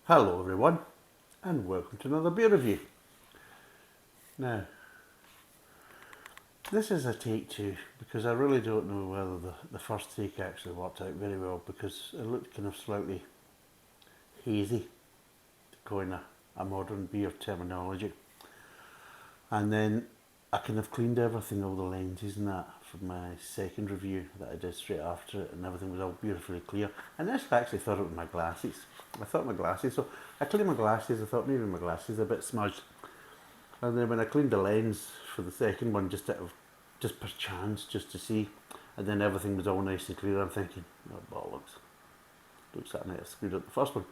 Hello everyone, and welcome to another beer review. Now, this is a take two because I really don't know whether the first take actually worked out very well because it looked kind of slightly hazy, to coin a modern beer terminology. And then I kind of cleaned everything, all the lenses and that, from my second review that I did straight after it, and everything was all beautifully clear. And this I actually thought it was my glasses. I thought my glasses, so I cleaned my glasses, I thought maybe my glasses are a bit smudged. And then when I cleaned the lens for the second one, just per chance, just to see, and then everything was all nice and clear, I'm thinking, oh bollocks, looks like I might have screwed up the first one.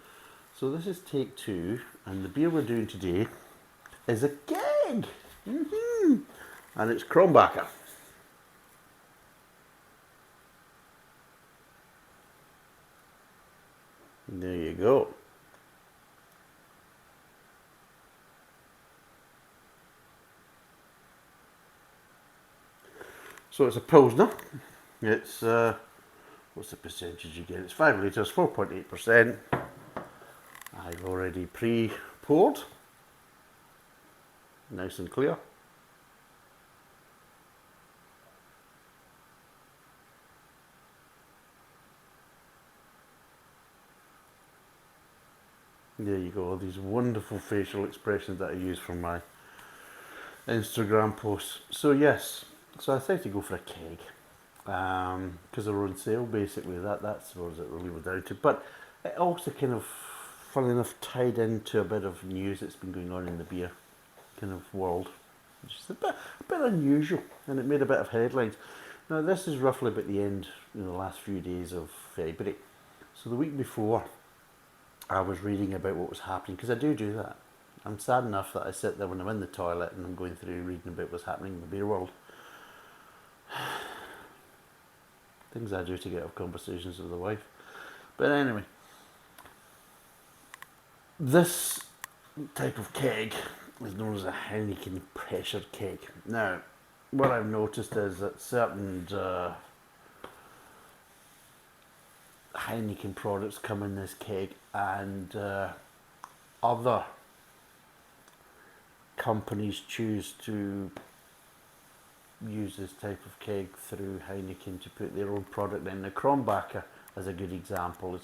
So this is take two, and the beer we're doing today is a keg. And it's Krombacher. There you go. So it's a Pilsner. It's, what's the percentage again? It's 5 litres, 4.8%. I've already pre-poured. Nice and clear. There you go, all these wonderful facial expressions that I use for my Instagram posts. So yes, so I decided to go for a keg because they're on sale basically. That's what it really was down to. But it also kind of, funnily enough, tied into a bit of news that's been going on in the beer kind of world, which is a bit unusual, and it made a bit of headlines. Now this is roughly about the end, the last few days of February. So the week before, I was reading about what was happening, because I do that. I'm sad enough that I sit there when I'm in the toilet and I'm going through reading about what's happening in the beer world. Things I do to get off conversations with the wife. But anyway, this type of keg is known as a Heineken pressure keg. Now, what I've noticed is that certain Heineken products come in this keg, and other companies choose to use this type of keg through Heineken to put their own product in. Now, Krombacher is a good example.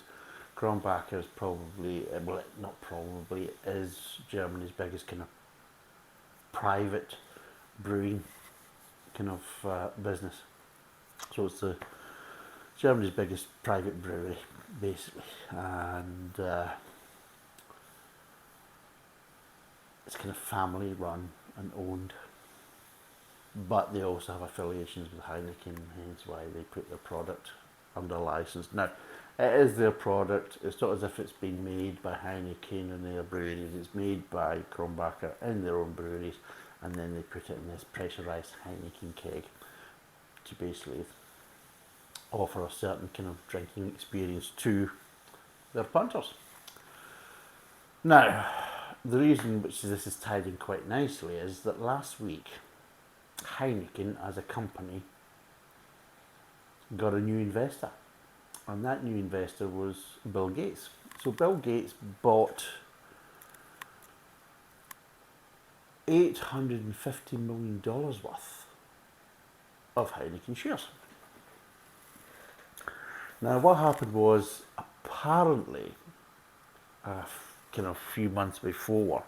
Krombacher is probably, well, not probably, is Germany's biggest kind of private brewing kind of business. So it's Germany's biggest private brewery, basically, and it's kind of family run and owned, but they also have affiliations with Heineken, hence why they put their product under license. Now, it is their product. It's not as if it's been made by Heineken and their breweries. It's made by Krombacher in their own breweries, and then they put it in this pressurised Heineken keg to basically offer a certain kind of drinking experience to their punters. Now, the reason which this is tied in quite nicely is that last week Heineken as a company got a new investor, and that new investor was Bill Gates. So Bill Gates bought $850 million worth of Heineken shares. Now, what happened was, apparently, kind of a few months before,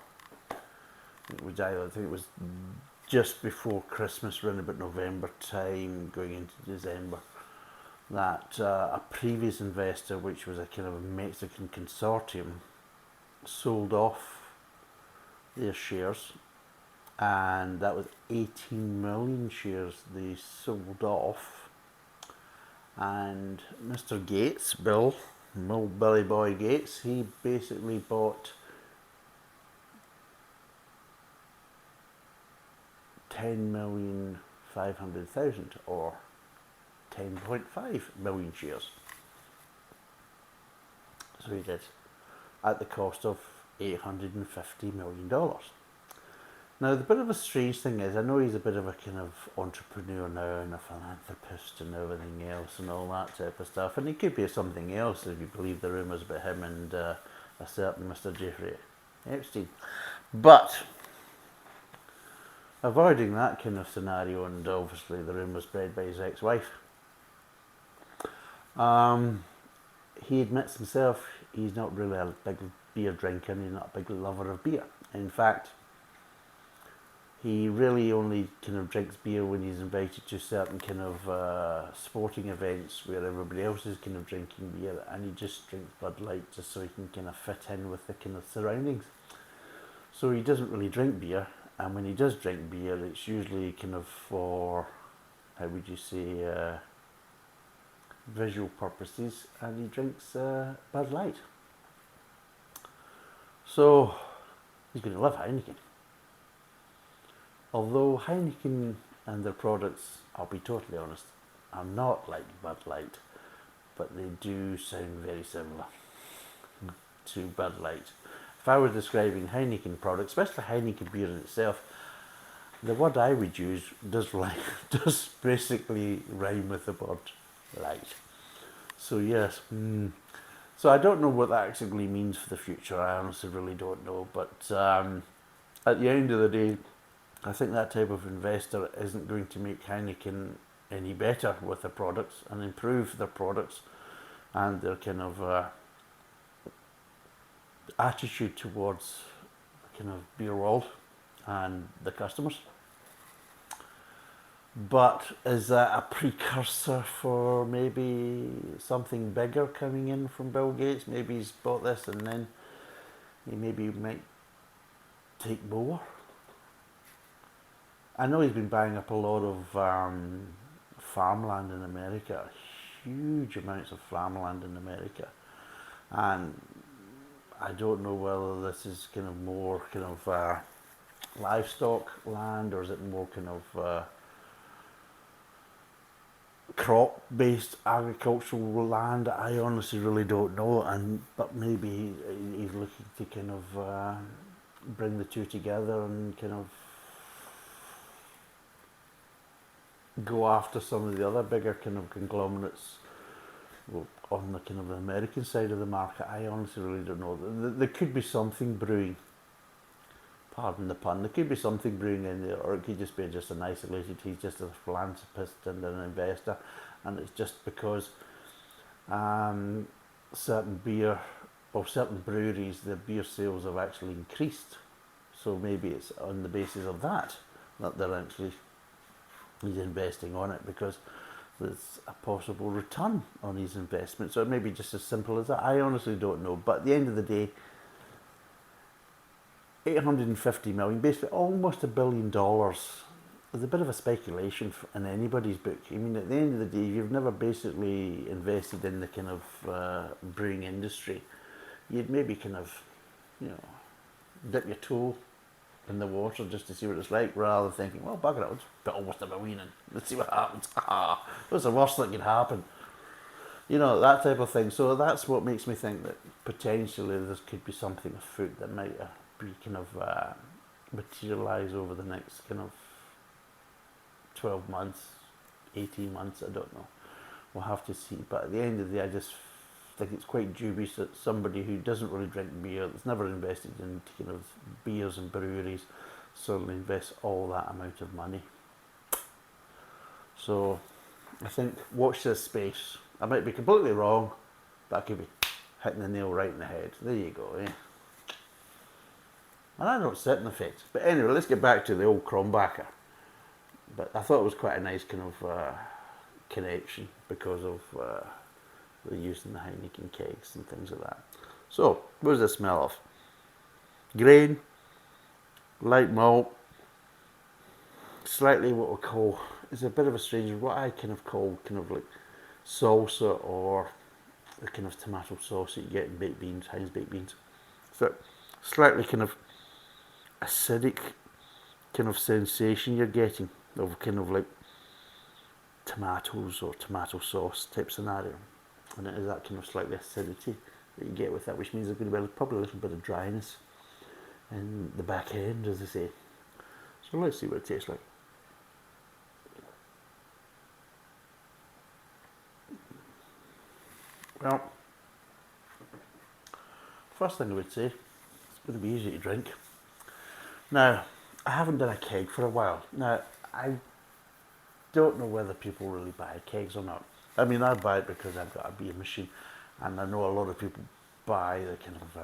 I think it was just before Christmas, around about November time, going into December, that a previous investor, which was a kind of a Mexican consortium, sold off their shares, and that was 18 million shares they sold off. And Mr. Gates, Billy Boy Gates, he basically bought 10,500,000 or 10.5 million shares. So he did, at the cost of $850 million. Now, the bit of a strange thing is, I know he's a bit of a kind of entrepreneur now and a philanthropist and everything else and all that type of stuff, and he could be something else if you believe the rumours about him and a certain Mr. Jeffrey Epstein. But avoiding that kind of scenario, and obviously the rumour spread by his ex-wife, he admits himself he's not really a big beer drinker and he's not a big lover of beer. In fact, he really only kind of drinks beer when he's invited to certain kind of sporting events where everybody else is kind of drinking beer, and he just drinks Bud Light just so he can kind of fit in with the kind of surroundings. So he doesn't really drink beer, and when he does drink beer, it's usually kind of for, how would you say, visual purposes, and he drinks Bud Light. So he's going to love Heineken. Although Heineken and their products, I'll be totally honest, are not like Bud Light, but they do sound very similar to Bud Light. If I were describing Heineken products, especially Heineken beer in itself, the word I would use does basically rhyme with the word light. So yes, so I don't know what that actually means for the future. I honestly really don't know. But at the end of the day, I think that type of investor isn't going to make Heineken any better with their products and improve their products and their kind of attitude towards the kind of beer world and the customers. But is that a precursor for maybe something bigger coming in from Bill Gates? Maybe he's bought this and then he maybe might take more. I know he's been buying up a lot of farmland in America, huge amounts of farmland in America, and I don't know whether this is kind of more kind of livestock land, or is it more kind of crop-based agricultural land. I honestly really don't know, but maybe he's looking to kind of bring the two together and kind of go after some of the other bigger kind of conglomerates on the kind of the American side of the market. I honestly really don't know. There could be something brewing, pardon the pun, there could be something brewing in there, or it could just be just an isolated, he's just a philanthropist and an investor, and it's just because certain breweries, their beer sales have actually increased. So maybe it's on the basis of that they're actually, he's investing on it because there's a possible return on his investment. So it may be just as simple as that. I honestly don't know. But at the end of the day, 850 million, basically almost $1 billion, is a bit of a speculation in anybody's book. I mean, at the end of the day, if you've never basically invested in the kind of brewing industry, you'd maybe kind of, dip your toe in the water just to see what it's like, rather than thinking, well, bugger it, I'll just put almost $1 million in, let's see what happens. What's the worst that could happen? That type of thing. So that's what makes me think that potentially there could be something afoot that might be kind of materialise over the next kind of 12 months, 18 months, I don't know. We'll have to see. But at the end of the day, I just think it's quite dubious that somebody who doesn't really drink beer, that's never invested in kind of beers and breweries, suddenly invests all that amount of money. So I think watch this space. I might be completely wrong, but I could be hitting the nail right in the head. There you go, eh? And I don't sit in the fence. But anyway, let's get back to the old Krombacher. But I thought it was quite a nice kind of connection because of the use in the Heineken kegs and things like that. So, what does it smell of? Grain, light malt, slightly what we call, it's a bit of a strange, what I kind of call kind of like salsa, or the kind of tomato sauce that you get in baked beans, Heinz baked beans. So, slightly kind of acidic kind of sensation you're getting of kind of like tomatoes or tomato sauce type scenario, and it is that kind of slightly acidity that you get with that, which means there's going to be probably a little bit of dryness in the back end, as they say. So let's see what it tastes like. Well, first thing I would say, it's going to be easy to drink. Now, I haven't done a keg for a while. Now, I don't know whether people really buy kegs or not. I mean, I buy it because I've got a beer machine, and I know a lot of people buy the kind of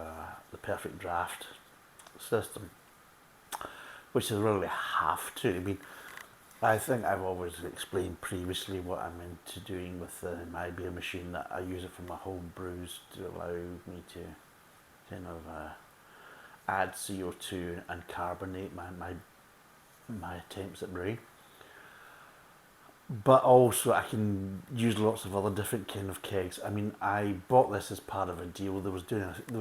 the perfect draft system, which is really have to. I mean, I think I've always explained previously what I'm into doing with my beer machine, that I use it for my home brews to allow me to kind of add CO2 and carbonate my attempts at brewing. But also I can use lots of other different kind of kegs. I mean, I bought this as part of a deal. There was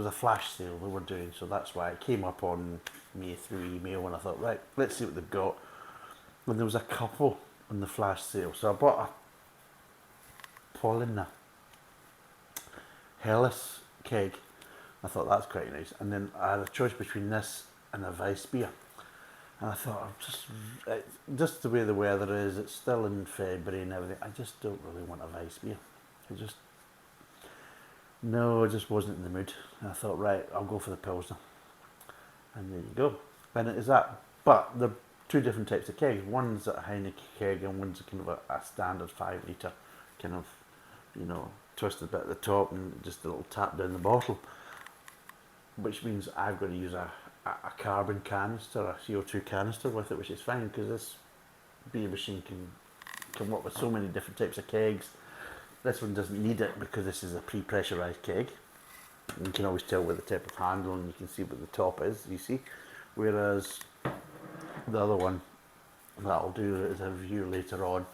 a flash sale they were doing, so that's why it came up on me through email, and I thought, right, let's see what they've got. And there was a couple on the flash sale, so I bought a Paulina Hellas keg. I thought that's quite nice, and then I had a choice between this and a Weiss beer. And I thought, just the way the weather is, it's still in February and everything, I just don't really want a Weiss beer. I just wasn't in the mood. And I thought, right, I'll go for the Pilsner. And there you go. And it is that. But the two different types of kegs. One's a Heineken keg and one's kind of a standard 5 litre, kind of, twisted bit at the top and just a little tap down the bottle. Which means I've got to use a carbon canister, a CO2 canister with it, which is fine because this beer machine can work with so many different types of kegs. This one doesn't need it because this is a pre-pressurised keg. You can always tell with the type of handle, and you can see what the top is, you see. Whereas the other one that I'll do as a review later on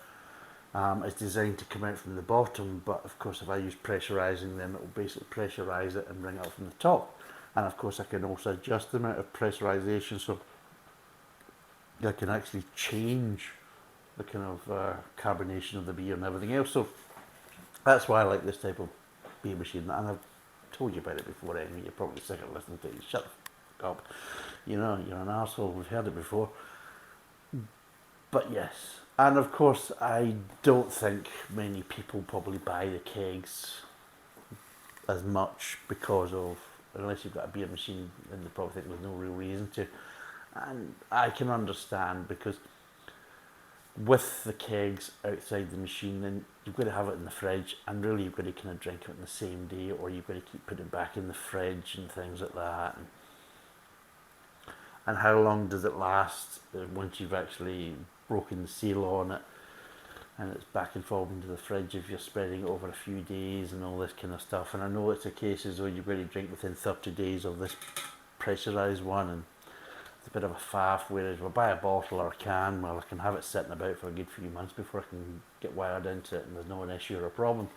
is designed to come out from the bottom, but of course if I use pressurising, then it will basically pressurise it and bring it up from the top. And of course I can also adjust the amount of pressurisation, so I can actually change the kind of carbonation of the beer and everything else. So that's why I like this type of beer machine, and I've told you about it before anyway. You're probably sick of listening to it. Shut the fuck up. You're an arsehole, we've heard it before. But yes, and of course I don't think many people probably buy the kegs as much because of, unless you've got a beer machine, then they probably think there's no real reason to. And I can understand, because with the kegs outside the machine, then you've got to have it in the fridge, and really you've got to kind of drink it on the same day, or you've got to keep putting it back in the fridge and things like that. And how long does it last once you've actually broken the seal on it, and it's back and forth into the fridge if you're spreading it over a few days and all this kind of stuff. And I know it's a case as though you've got to drink within 30 days of this pressurised one, and it's a bit of a faff, whereas if I buy a bottle or a can, well, I can have it sitting about for a good few months before I can get wired into it, and there's no an issue or a problem.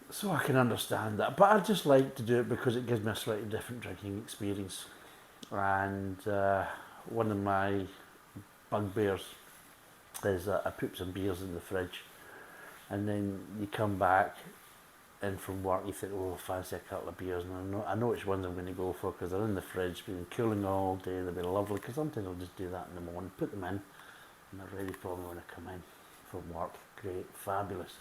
So I can understand that, but I just like to do it because it gives me a slightly different drinking experience. And one of my bugbears is that I put some beers in the fridge, and then you come back in from work, you think, oh, fancy a couple of beers, and I know which ones I'm going to go for because they're in the fridge, been cooling all day, they'll be lovely, because sometimes I'll just do that in the morning, put them in, and they're ready for me when I come in from work. Great, fabulous.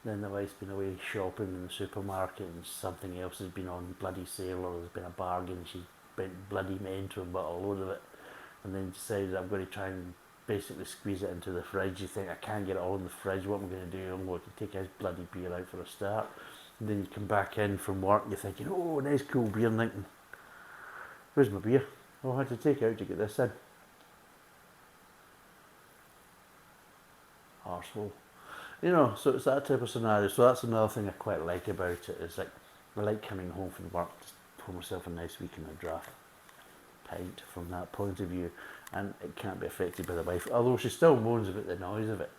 Then the wife's been away shopping in the supermarket, and something else has been on bloody sale, or there's been a bargain, she went bloody mental and bought a load of it, and then decided I'm going to try and basically squeeze it into the fridge. You think, I can't get it all in the fridge, what am I going to do? I'm going to take his bloody beer out for a start. And then you come back in from work, you're thinking, oh, nice cool beer, and thinking, where's my beer? Oh, I had to take it out to get this in. Arsehole. So it's that type of scenario. So that's another thing I quite like about it, is like, I like coming home from work, just pour myself a nice weekend of draft pint from that point of view, and it can't be affected by the wife, although she still moans about the noise of it,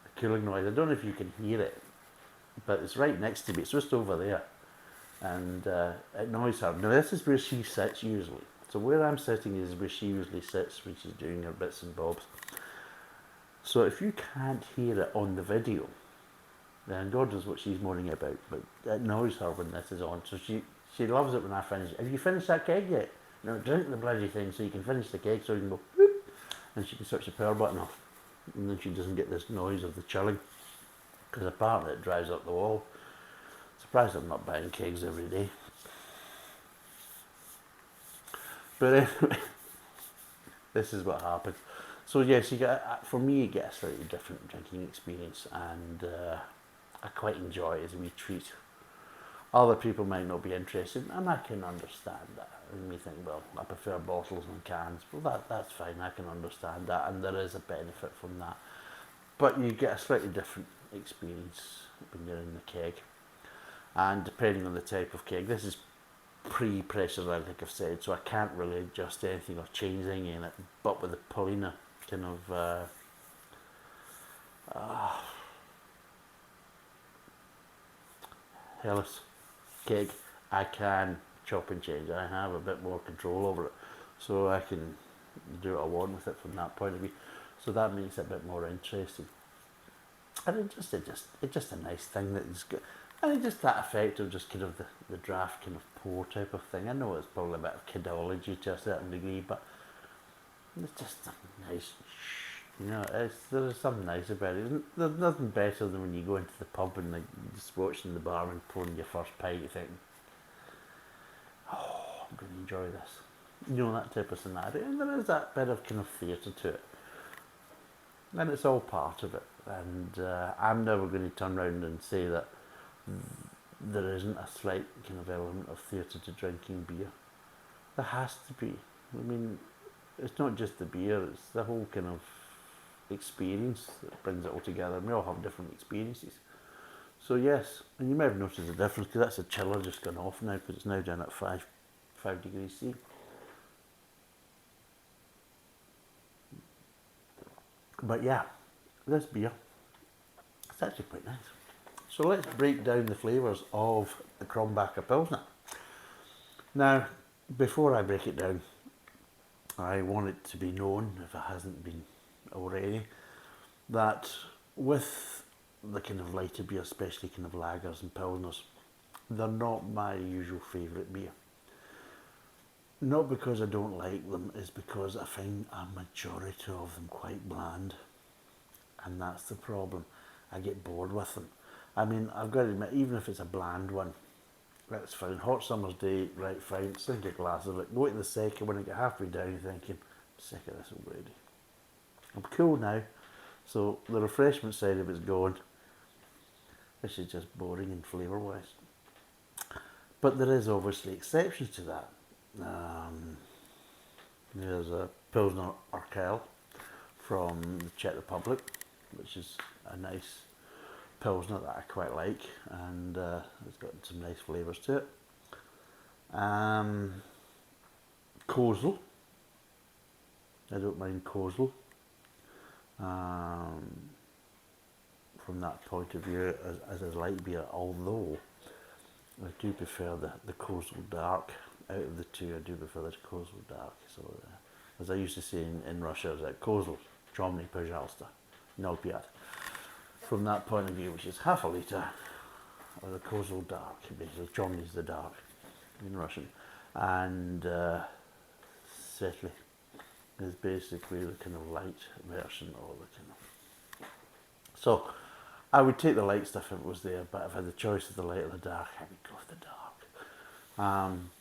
the cooling noise. I don't know if you can hear it, but it's right next to me, it's just over there, and it annoys her. Now this is where she sits usually, so where I'm sitting is where she usually sits when she's doing her bits and bobs. So if you can't hear it on the video, then God knows what she's moaning about, but it annoys her when this is on. So she loves it when I finish. Have you finished that keg yet? No, drink the bloody thing so you can finish the keg, so you can go whoop, and she can switch the power button off, and then she doesn't get this noise of the chilling, because apparently it drives up the wall. Surprised I'm not buying kegs every day. But anyway, this is what happened. So yes, you get, for me, you get a slightly different drinking experience, and I quite enjoy it as a wee treat. Other people might not be interested, and I can understand that. And you think, well, I prefer bottles and cans. Well, that's fine. I can understand that, and there is a benefit from that. But you get a slightly different experience when you're in the keg, and depending on the type of keg, this is pre-pressurized, like I've said, so I can't really adjust anything or change anything in it. But with the Paulina kind of Hellas keg, I can chop and change. I have a bit more control over it, so I can do what I want with it from that point of view. So that makes it a bit more interesting. And it's just a nice thing that is good. And it's just that effect of just kind of the draft kind of pour type of thing. I know it's probably a bit of kidology to a certain degree, but it's just nice. There's something nice about it. There's nothing better than when you go into the pub and like just watching the barman pouring your first pint, you think, oh, I'm going to enjoy this. That type of scenario. And there is that bit of kind of theatre to it. And it's all part of it. And I'm never going to turn around and say that there isn't a slight kind of element of theatre to drinking beer. There has to be. I mean, it's not just the beer, it's the whole kind of experience that brings it all together. We all have different experiences. So yes, and you may have noticed the difference, because that's the chiller just gone off now, because it's now down at 5 degrees C. But yeah, this beer, it's actually quite nice. So let's break down the flavours of the Krombacher Pilsner. Now, before I break it down, I want it to be known, if it hasn't been already, that with the kind of lighter beer, especially kind of lagers and pilsners, they're not my usual favourite beer. Not because I don't like them, it's because I find a majority of them quite bland. And that's the problem. I get bored with them. I mean, I've got to admit, even if it's a bland one, that's fine. Hot summer's day, right, fine. Sink a glass of it. Go to the second, when I get halfway down, you're thinking, I'm sick of this already. I'm cool now. So the refreshment side of it's gone. This is just boring and flavour-wise. But there is obviously exceptions to that. There's a Pilsner Urquell from the Czech Republic, which is a nice Pilsner that I quite like, and it's got some nice flavours to it. Kozel. I don't mind Kozel. From that point of view, as a light beer, although I do prefer the Kozel Dark. Out of the two, I do prefer the Kozel Dark. So, as I used to say in Russia, it's like Kozel, Chomny, Pожалуйста, 0,5. From that point of view, which is half a litre, or the Kozel Dark, basically Chomny is the dark in Russian, and Setli is basically the kind of light version of the kind of. So I would take the light stuff if it was there, but if I had the choice of the light or the dark, I would go for the dark.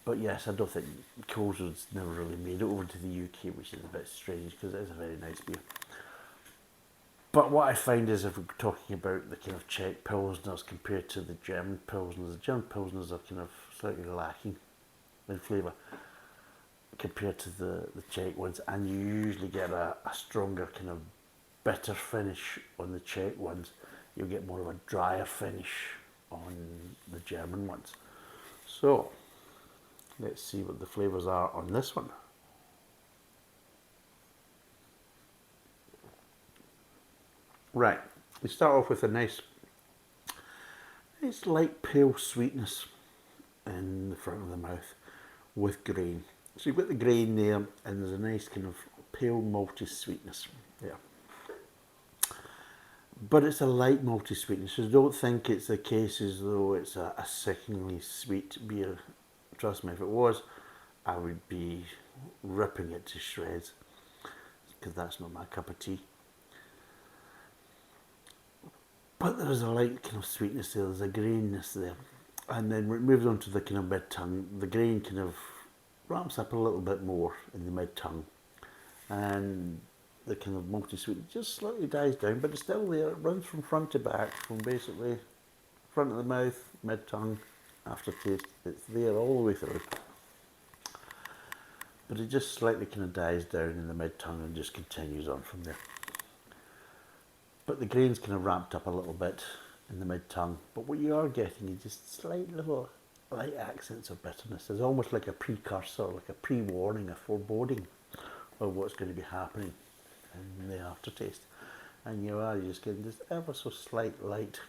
But yes, I don't think Kozel's never really made it over to the UK, which is a bit strange because it is a very nice beer. But what I find is, if we're talking about the kind of Czech Pilsners compared to the German Pilsners are kind of slightly lacking in flavour compared to the Czech ones, and you usually get a stronger kind of bitter finish on the Czech ones. You'll get more of a drier finish on the German ones. So let's see what the flavours are on this one. Right, we start off with a nice light pale sweetness in the front of the mouth with grain. So you've got the grain there, and there's a nice kind of pale malty sweetness there. But it's a light malty sweetness, so don't think it's the case as though it's a sickeningly sweet beer. Trust me, if it was, I would be ripping it to shreds, because that's not my cup of tea. But there is a light kind of sweetness there, there's a grainness there. And then when it moves on to the kind of mid-tongue, the grain kind of ramps up a little bit more in the mid-tongue, and the kind of malty sweet just slightly dies down, but it's still there. It runs from front to back, from basically front of the mouth, mid-tongue, aftertaste. It's there all the way through. But it just slightly kind of dies down in the mid-tongue and just continues on from there. But the grain's kind of ramped up a little bit in the mid-tongue. But what you are getting is just slight little light accents of bitterness. It's almost like a precursor, like a pre-warning, a foreboding of what's going to be happening in the aftertaste. And you're just getting this ever so slight light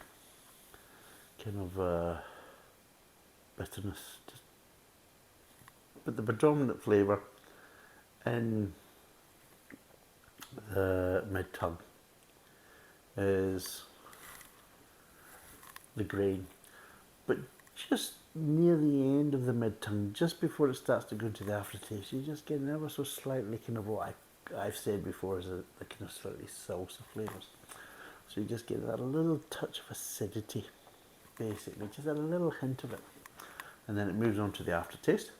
kind of bitterness. But the predominant flavour in the mid-tongue is the grain. But just near the end of the mid-tongue, just before it starts to go into the aftertaste, you just get an ever so slightly kind of what I've said before is the kind of slightly salsa flavours. So you just get that little touch of acidity, basically, just a little hint of it. And then it moves on to the aftertaste.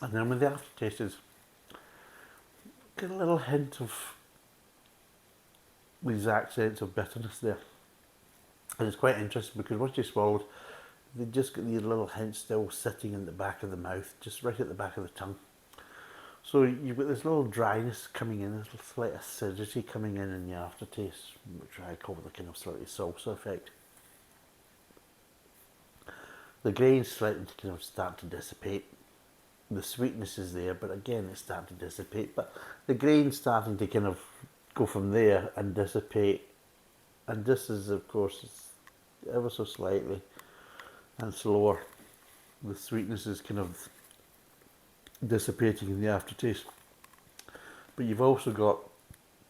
And then with the aftertaste is get a little hint of these accents of bitterness there. And it's quite interesting because once you swallowed, they just get these little hints still sitting in the back of the mouth, just right at the back of the tongue. So you've got this little dryness coming in, this slight acidity coming in the aftertaste, which I call the kind of slightly salsa effect. The grain's slightly to kind of start to dissipate. The sweetness is there, but again it's starting to dissipate. But the grain's starting to kind of go from there and dissipate. And this is, of course, ever so slightly and slower. The sweetness is kind of dissipating in the aftertaste. But you've also got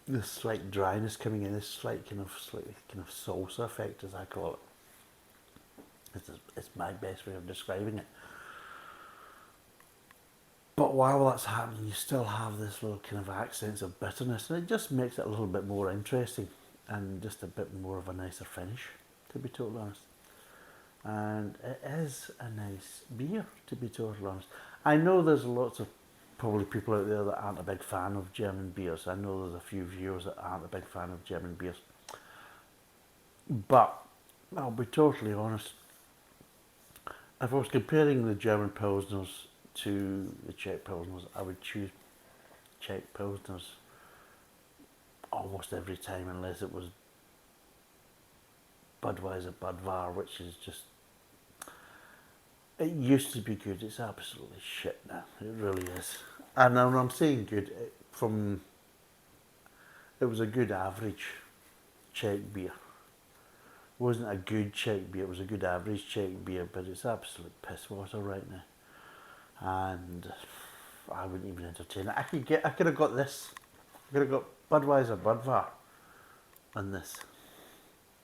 this slight dryness coming in, this slightly kind of salsa effect, as I call it. It's my best way of describing it. But while that's happening, you still have this little kind of accents of bitterness, and it just makes it a little bit more interesting and just a bit more of a nicer finish, to be totally honest. And it is a nice beer, to be totally honest. I know there's lots of probably people out there that aren't a big fan of German beers. I know there's a few viewers that aren't a big fan of German beers. But I'll be totally honest. If I was comparing the German Pilsners to the Czech Pilsners, I would choose Czech Pilsners almost every time, unless it was Budweiser Budvar, which is just, it used to be good, it's absolutely shit now, it really is. And when I'm saying good, it was a good average Czech beer. It wasn't a good Czech beer, it was a good average Czech beer, but it's absolute piss water right now. And I wouldn't even entertain it. I could have got this. I could have got Budweiser Budvar on this.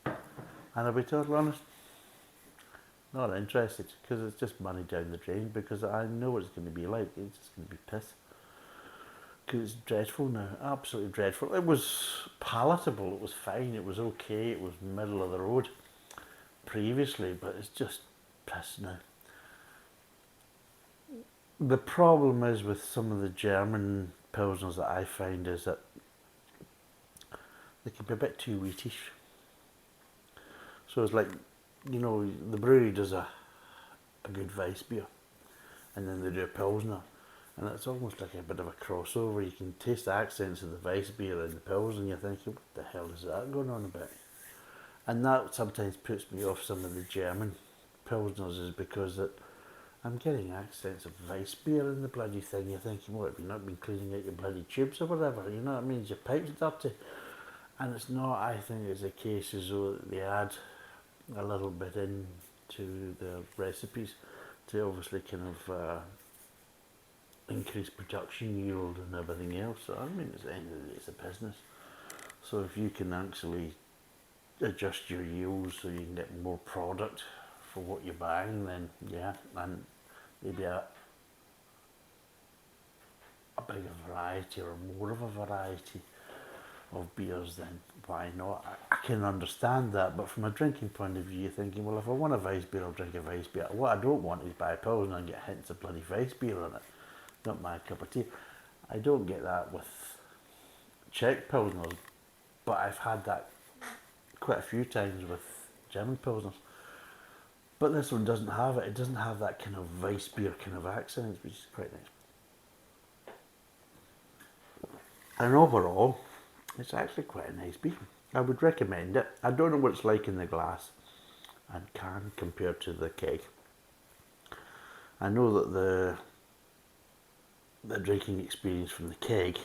And I'll be totally honest, not interested, because it's just money down the drain, because I know what it's going to be like. It's just going to be piss. Because it's dreadful now, absolutely dreadful. It was palatable, it was fine, it was okay, it was middle of the road previously, but it's just piss now. The problem is with some of the German Pilsners that I find is that they can be a bit too wheatish. So it's like, you know, the brewery does a good Weiss beer, and then they do a Pilsner, and it's almost like a bit of a crossover. You can taste the accents of the Weiss beer and the Pilsner, and you're thinking, what the hell is that going on about? And that sometimes puts me off some of the German Pilsners, is because that I'm getting accents of Weiss beer in the bloody thing. You're thinking, what, have you not been cleaning out your bloody tubes or whatever? You know what I mean? Is your pipes dirty? And it's not, I think it's a case as though they add a little bit into their recipes to obviously kind of increase production yield and everything else. So I mean, at the end of the day, it's a business. So if you can actually adjust your yields so you can get more product for what you're buying, then yeah, and maybe a bigger variety or more of a variety of beers, then why not? I can understand that, but from a drinking point of view, you're thinking, well, if I want a Weiss beer, I'll drink a Weiss beer. What I don't want is buy a Pilsner and get hints of bloody Weiss beer in it. Not my cup of tea. I don't get that with Czech Pilsners, but I've had that quite a few times with German Pilsners. But this one doesn't have it. It doesn't have that kind of Weiss beer kind of accent, which is quite nice. And overall, it's actually quite a nice beer. I would recommend it. I don't know what it's like in the glass and can compared to the keg. I know that the drinking experience from the keg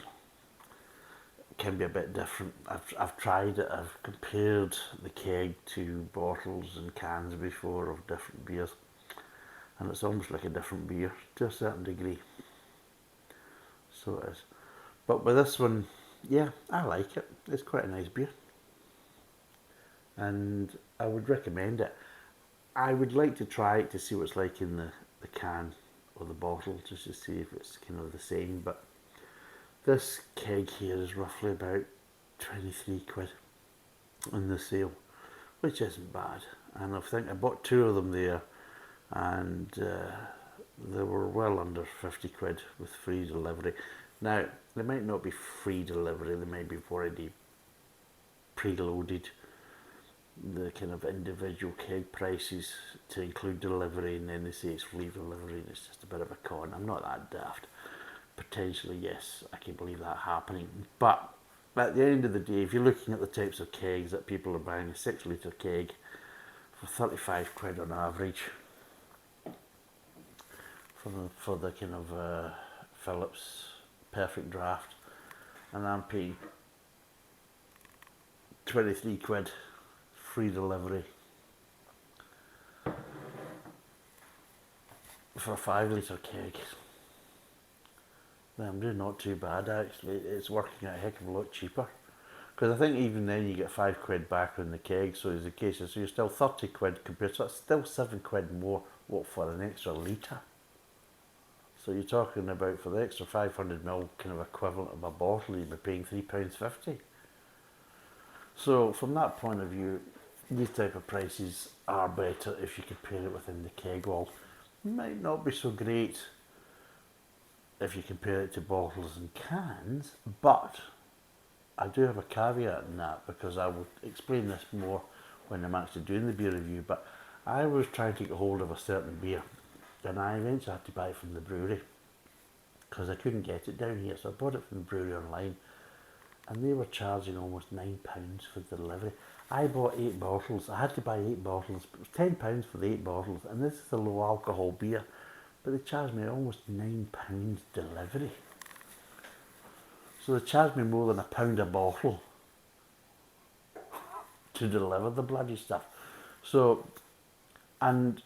can be a bit different. I've tried it. I've compared the keg to bottles and cans before of different beers, and it's almost like a different beer to a certain degree. So it is. But with this one, yeah, I like it. It's quite a nice beer, and I would recommend it. I would like to try it to see what it's like in the can or the bottle, just to see if it's kind of the same. But this keg here is roughly about 23 quid on the sale, which isn't bad. And I think I bought 2 of them there, and they were well under 50 quid with free delivery. Now, they might not be free delivery, they might be already preloaded the kind of individual keg prices to include delivery, and then they say it's free delivery, and it's just a bit of a con. I'm not that daft. Potentially, yes, I can believe that happening. But at the end of the day, if you're looking at the types of kegs that people are buying, a 6 litre keg for 35 quid on average for the kind of Phillips Perfect Draft, and I'm paying 23 quid free delivery for a 5 litre keg. Then I'm doing not too bad actually. It's working out a heck of a lot cheaper, because I think even then you get 5 quid back on the keg, so it's a case of, so you're still 30 quid compared to, that's still 7 quid more, what, for an extra litre. So you're talking about, for the extra 500ml kind of equivalent of a bottle, you'd be paying £3.50. So from that point of view, these type of prices are better if you compare it within the keg wall. Might not be so great if you compare it to bottles and cans, but I do have a caveat in that, because I will explain this more when I'm actually doing the beer review. But I was trying to get hold of a certain beer, and I eventually had to buy it from the brewery because I couldn't get it down here, so I bought it from the brewery online, and they were charging almost £9 for the delivery. I bought 8 bottles. I had to buy 8 bottles, but it was £10 for the 8 bottles, and this is a low alcohol beer, but they charged me almost £9 delivery. So they charged me more than £1 a bottle to deliver the bloody stuff. So, and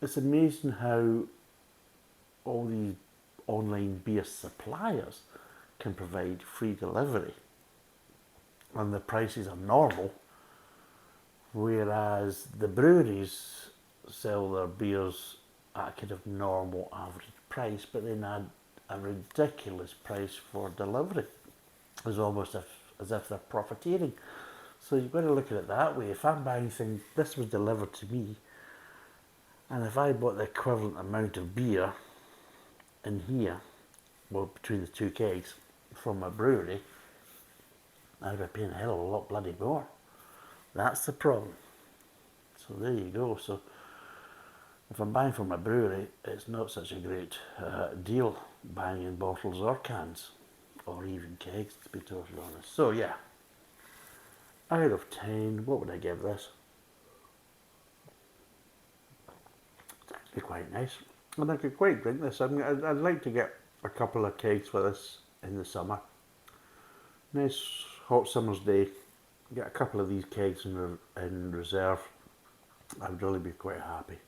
it's amazing how all these online beer suppliers can provide free delivery and the prices are normal, whereas the breweries sell their beers at a kind of normal average price, but then add a ridiculous price for delivery. It's almost as if they're profiteering. So you've got to look at it that way. If I'm buying things, this was delivered to me, and if I bought the equivalent amount of beer in here, well, between the 2 kegs from a brewery, I'd be paying a hell of a lot bloody more. That's the problem. So there you go. So if I'm buying from a brewery, it's not such a great deal buying in bottles or cans, or even kegs, to be totally honest. So yeah, out of 10, what would I give this? It's actually quite nice, and I could quite drink this. I'd like to get a couple of kegs for this in the summer. Nice hot summer's day, get a couple of these kegs in reserve. I'd really be quite happy.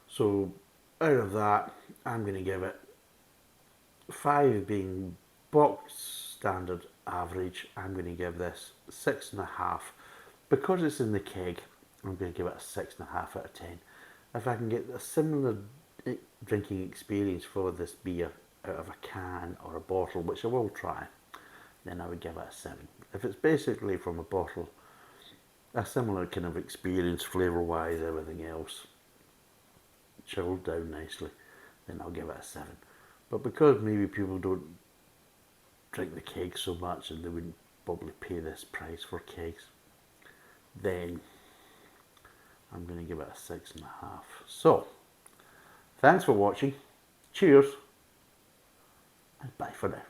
So out of that, I'm going to give it 5 being box standard average. I'm going to give this 6.5. Because it's in the keg, I'm going to give it a 6.5 out of 10. If I can get a similar drinking experience for this beer out of a can or a bottle, which I will try, then I would give it a 7. If it's basically from a bottle, a similar kind of experience, flavour wise, everything else, chilled down nicely, then I'll give it a 7. But because maybe people don't drink the kegs so much and they wouldn't probably pay this price for kegs, then I'm going to give it a 6.5. So, thanks for watching, cheers, and bye for now.